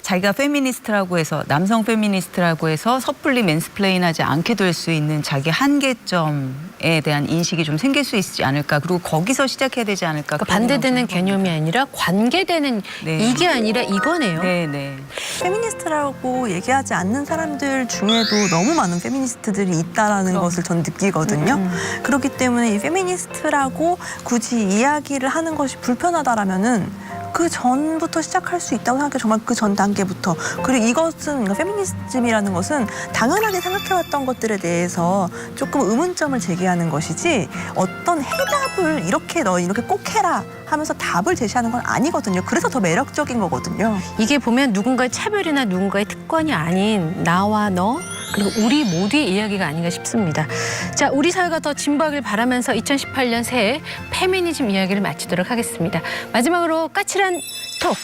자기가 페미니스트라고 해서 남성 페미니스트라고 해서 섣불리 맨스플레인하지 않게 될 수 있는 자기 한계점에 대한 인식이 좀 생길 수 있지 않을까. 그리고 거기서 시작해야 되지 않을까. 그러니까 반대되는 개념이 아니라 관계되는 이게 아니라 이거네요. 네네. 페미니스트라고 얘기하지 않는 사람들 중에도 너무 많은 페미니스트들이 있다라는 것을 전 느끼거든요. 그렇기 때문에 이 페미니스트라고 굳이 이야기를 하는 것이 불편하다라면은 그 전부터 시작할 수 있다고 생각해요. 정말 그 전 단계부터. 그리고 이것은 페미니즘이라는 것은 당연하게 생각해왔던 것들에 대해서 조금 의문점을 제기하는 것이지 어떤 해답을 이렇게 꼭 해라 하면서 답을 제시하는 건 아니거든요. 그래서 더 매력적인 거거든요. 이게 보면 누군가의 차별이나 누군가의 특권이 아닌 나와 너 그리고 우리 모두의 이야기가 아닌가 싶습니다. 자, 우리 사회가 더 진보하길 바라면서 2018년 새해 페미니즘 이야기를 마치도록 하겠습니다. 마지막으로 까칠한 톡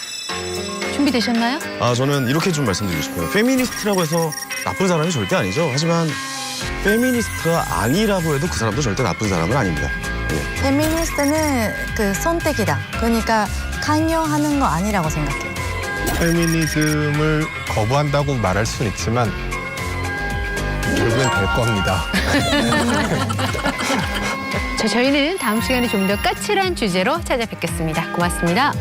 준비되셨나요? 저는 이렇게 좀 말씀드리고 싶어요. 페미니스트라고 해서 나쁜 사람이 절대 아니죠. 하지만 페미니스트가 아니라고 해도 그 사람도 절대 나쁜 사람은 아닙니다. 예. 페미니스트는 그 선택이다. 그러니까 강요하는 거 아니라고 생각해요. 페미니즘을 거부한다고 말할 수는 있지만 결국엔 될 겁니다. 저희는 다음 시간에 좀 더 까칠한 주제로 찾아뵙겠습니다. 고맙습니다.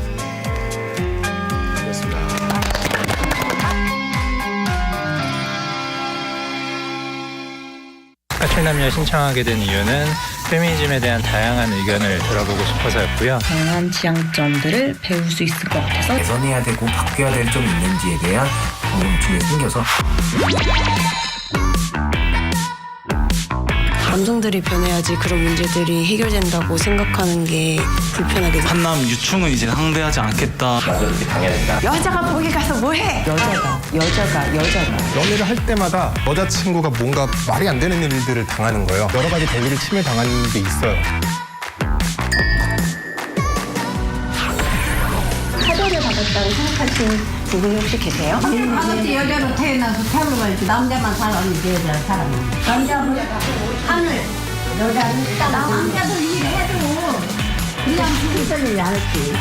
까칠남녀 신청하게 된 이유는 페미니즘에 대한 다양한 의견을 들어보고 싶어서였고요. 다양한 지향점들을 배울 수 있을 것 같아서 개선해야 되고 바뀌어야 될 점이 있는지에 대한 궁금증이 생겨서 남성들이 변해야지 그런 문제들이 해결된다고 생각하는 게 불편하게 한남 유충은 이제 상대하지 않겠다. 여자가 거기 가서 뭐해? 여자가. 연애를 할 때마다 여자친구가 뭔가 말이 안 되는 일들을 당하는 거예요. 여러 가지 권리를 침해당하는 게 있어요. 차별을 받았다고 생각하시는 부분이 혹시 계세요? 아버지 여자로 태어나서 태어난 거지. 남자만 살아는 여자 사람은. 남자는 하늘, 여자는 땅. 남자들 일해도 그냥 죽을 소리 안 했지.